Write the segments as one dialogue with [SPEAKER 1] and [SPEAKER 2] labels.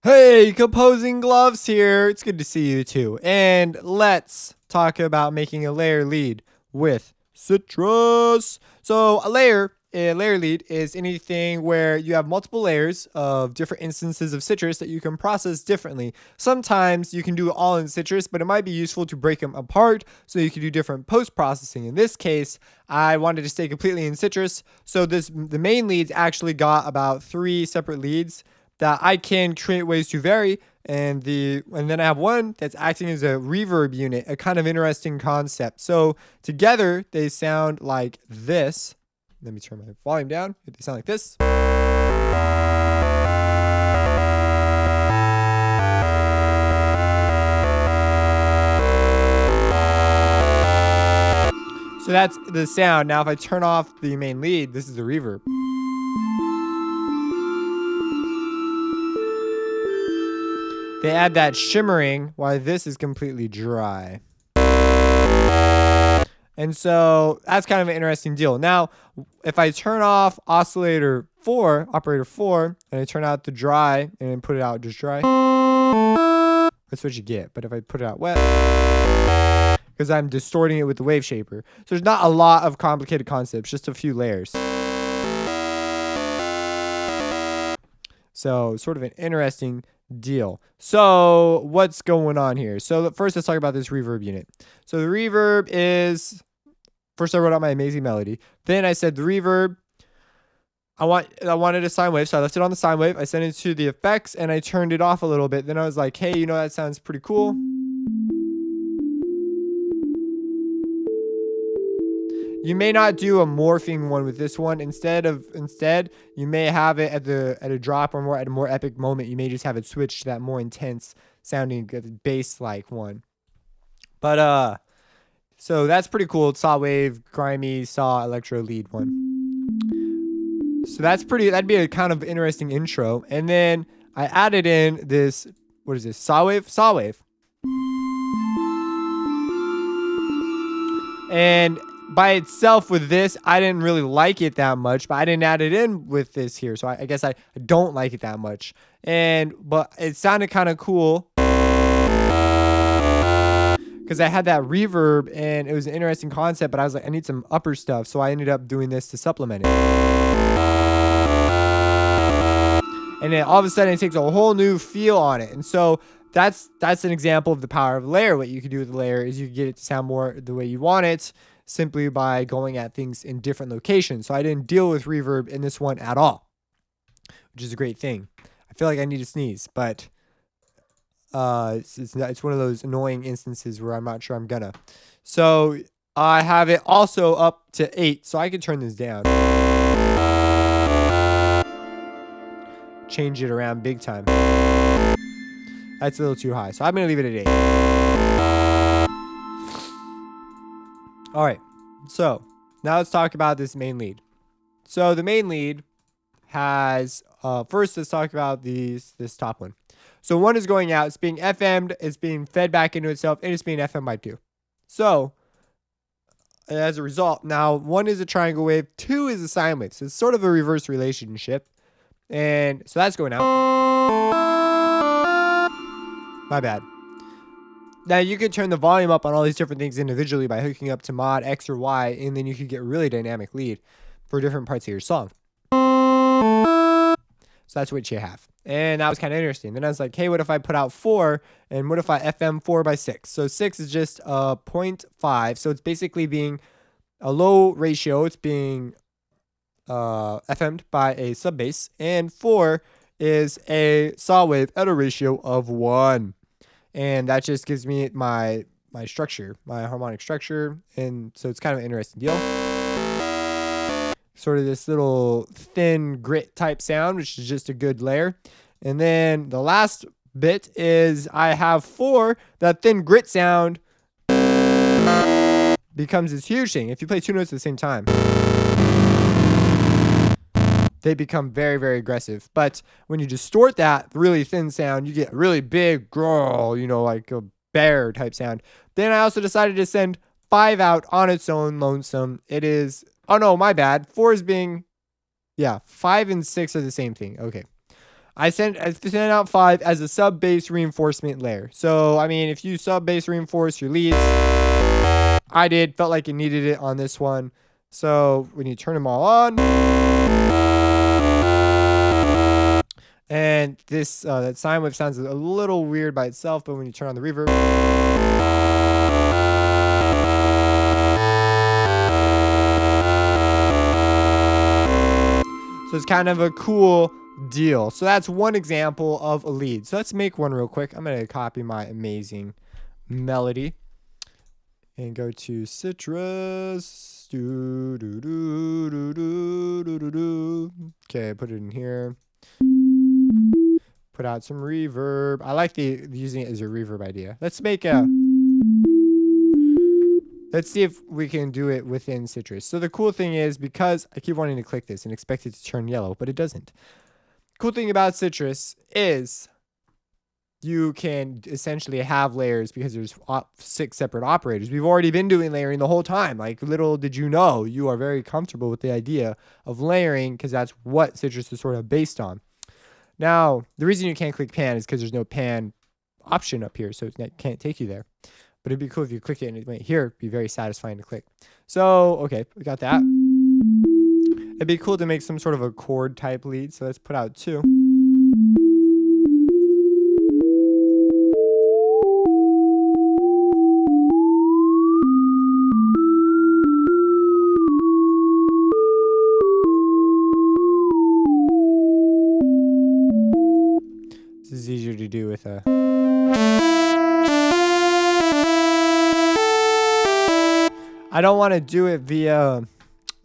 [SPEAKER 1] Hey, composing gloves here. It's good to see you too. And let's talk about making a layer lead with Sytrus. So a layer lead is anything where you have multiple layers of different instances of Sytrus that you can process differently. Sometimes you can do it all in Sytrus, but it might be useful to break them apart so you can do different post-processing. In this case, I wanted to stay completely in Sytrus. So the main leads actually got about 3 separate leads that I can create ways to vary, and then I have one that's acting as a reverb unit, a kind of interesting concept. So together they sound like this. Let me turn my volume down. They sound like this. So that's the sound. Now if I turn off the main lead, this is the reverb. They add that shimmering while this is completely dry. And so that's kind of an interesting deal. Now, if I turn off operator 4, and I turn out the dry and put it out just dry, that's what you get. But if I put it out wet, because I'm distorting it with the wave shaper. So there's not a lot of complicated concepts, just a few layers. So sort of an interesting deal. So what's going on here? So first let's talk about this reverb unit. So the reverb is, first I wrote out my amazing melody. Then I said the reverb, I wanted a sine wave, so I left it on the sine wave. I sent it to the effects and I turned it off a little bit. Then I was like, hey, that sounds pretty cool. You may not do a morphing one with this one. Instead, you may have it at a drop or at a more epic moment. You may just have it switch to that more intense sounding bass-like one. But so that's pretty cool. Saw wave, grimy, saw electro lead one. So that'd be a kind of interesting intro. And then I added in this, what is this? Saw wave. And by itself with this, I didn't really like it that much, but I didn't add it in with this here. So I guess I don't like it that much. But it sounded kind of cool because I had that reverb and it was an interesting concept, but I was like, I need some upper stuff. So I ended up doing this to supplement it. And then all of a sudden it takes a whole new feel on it. And so that's an example of the power of a layer. What you can do with a layer is you can get it to sound more the way you want it, simply by going at things in different locations. So I didn't deal with reverb in this one at all, which is a great thing. I feel like I need to sneeze, but it's one of those annoying instances where I'm not sure I'm gonna. So I have it also up to 8, so I can turn this down. Change it around big time. That's a little too high, so I'm gonna leave it at 8. All right, so now let's talk about this main lead. So the main lead has, first let's talk about this top one. So one is going out, it's being FM'd, it's being fed back into itself, and it's being FM by 2. So as a result, now 1 is a triangle wave, 2 is a sine wave. So it's sort of a reverse relationship. And so that's going out. My bad. Now you could turn the volume up on all these different things individually by hooking up to mod X or Y, and then you could get a really dynamic lead for different parts of your song. So that's what you have. And that was kind of interesting. Then I was like, hey, what if I put out 4, and what if I FM 4 by 6? So 6 is just 0.5. So it's basically being a low ratio. It's being FM'd by a sub bass, and 4 is a saw wave at a ratio of 1. And that just gives me my structure, my harmonic structure. And so it's kind of an interesting deal. Sort of this little thin grit type sound, which is just a good layer. And then the last bit is I have 4, that thin grit sound becomes this huge thing. If you play 2 notes at the same time, they become very, very aggressive. But when you distort that really thin sound, you get a really big growl, like a bear type sound. Then I also decided to send 5 out on its own lonesome. It is, oh no, my bad. 4 is being, 5 and 6 are the same thing. Okay. I sent out 5 as a sub-base reinforcement layer. So, I mean, if you sub-base reinforce your leads, I felt like it needed it on this one. So, when you turn them all on, and this that sine wave sounds a little weird by itself, but when you turn on the reverb, so it's kind of a cool deal. So that's one example of a lead. So let's make one real quick. I'm going to copy my amazing melody and go to Sytrus. Okay, put it in here. Put out some reverb. I like using it as a reverb idea. Let's see if we can do it within Sytrus. So the cool thing is, because I keep wanting to click this and expect it to turn yellow, but it doesn't. Cool thing about Sytrus is you can essentially have layers because there's 6 separate operators. We've already been doing layering the whole time. Like, little did you know, you are very comfortable with the idea of layering because that's what Sytrus is sort of based on. Now, the reason you can't click pan is because there's no pan option up here, so it can't take you there. But it'd be cool if you click it and it went here. It'd be very satisfying to click. So, okay, we got that. It'd be cool to make some sort of a chord type lead. So let's put out 2. This is easier to do with a... I don't want to do it via...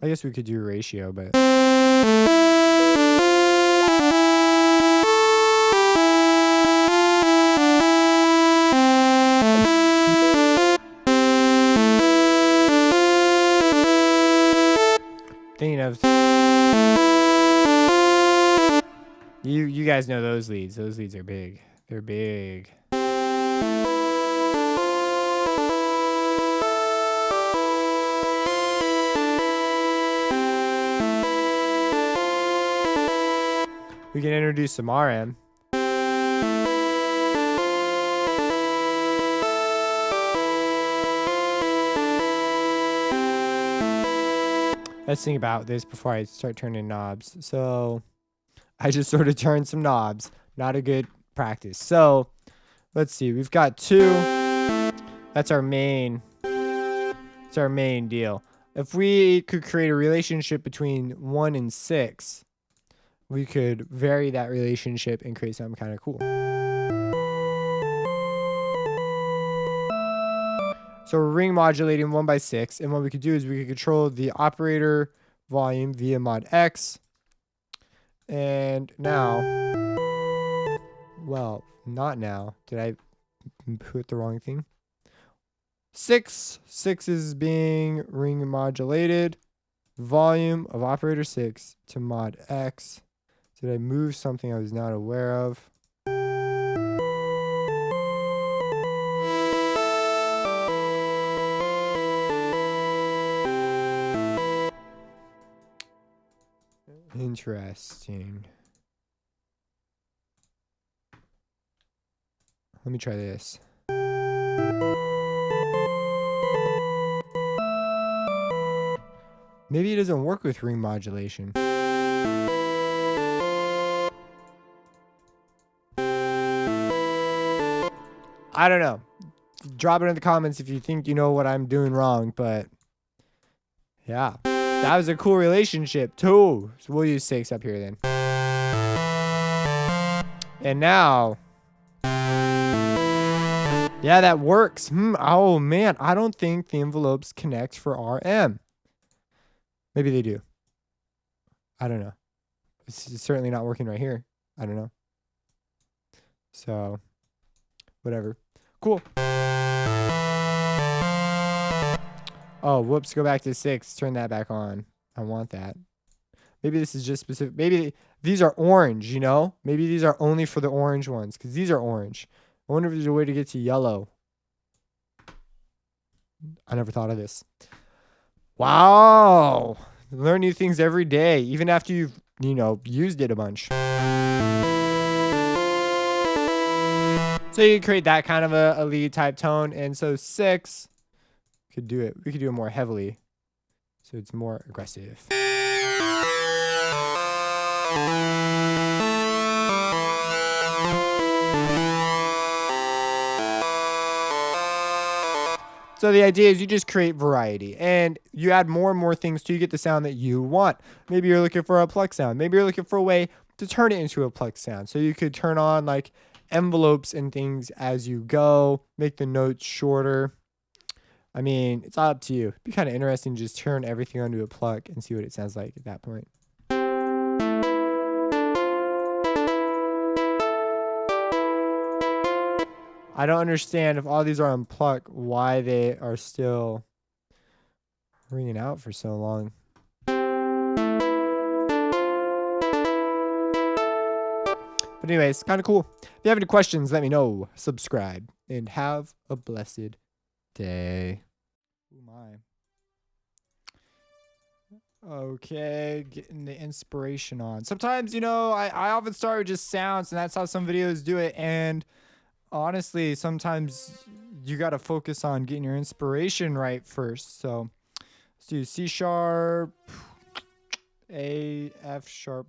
[SPEAKER 1] I guess we could do ratio, but... Thinking of... You guys know those leads. Those leads are big. They're big. We can introduce some RM. Let's think about this before I start turning knobs. So I just sort of turned some knobs. Not a good practice. So let's see. We've got 2. That's our main. It's our main deal. If we could create a relationship between 1 and 6, we could vary that relationship and create something kind of cool. So we're ring modulating 1 by 6, and what we could do is we could control the operator volume via mod X. And now, well, not now. Did I put the wrong thing? 6 is being ring modulated. Volume of operator 6 to mod X. Did I move something I was not aware of? Interesting. Let me try this. Maybe it doesn't work with ring modulation. I don't know. Drop it in the comments if you think you know what I'm doing wrong, but yeah. That was a cool relationship too. So we'll use 6 up here then. And now, yeah, that works. Oh man, I don't think the envelopes connect for RM. Maybe they do. I don't know. It's certainly not working right here. I don't know. So, whatever. Cool. Oh, whoops. Go back to 6. Turn that back on. I want that. Maybe this is just specific. Maybe these are orange, you know? Maybe these are only for the orange ones because these are orange. I wonder if there's a way to get to yellow. I never thought of this. Wow. Learn new things every day, even after you've, used it a bunch. So you create that kind of a lead type tone. And so 6 could do it. We could do it more heavily. So it's more aggressive. So the idea is you just create variety and you add more and more things till you get the sound that you want. Maybe you're looking for a pluck sound. Maybe you're looking for a way to turn it into a pluck sound. So you could turn on like envelopes and things as you go, make the notes shorter. I mean, it's all up to you. It'd be kind of interesting to just turn everything onto a pluck and see what it sounds like at that point. I don't understand if all these are on pluck, why they are still ringing out for so long. But anyways, kind of cool. If you have any questions, let me know. Subscribe and have a blessed day. Oh my. Okay, getting the inspiration on. Sometimes, I often start with just sounds, and that's how some videos do it. And honestly, sometimes you got to focus on getting your inspiration right first. So let's do C sharp, A, F sharp.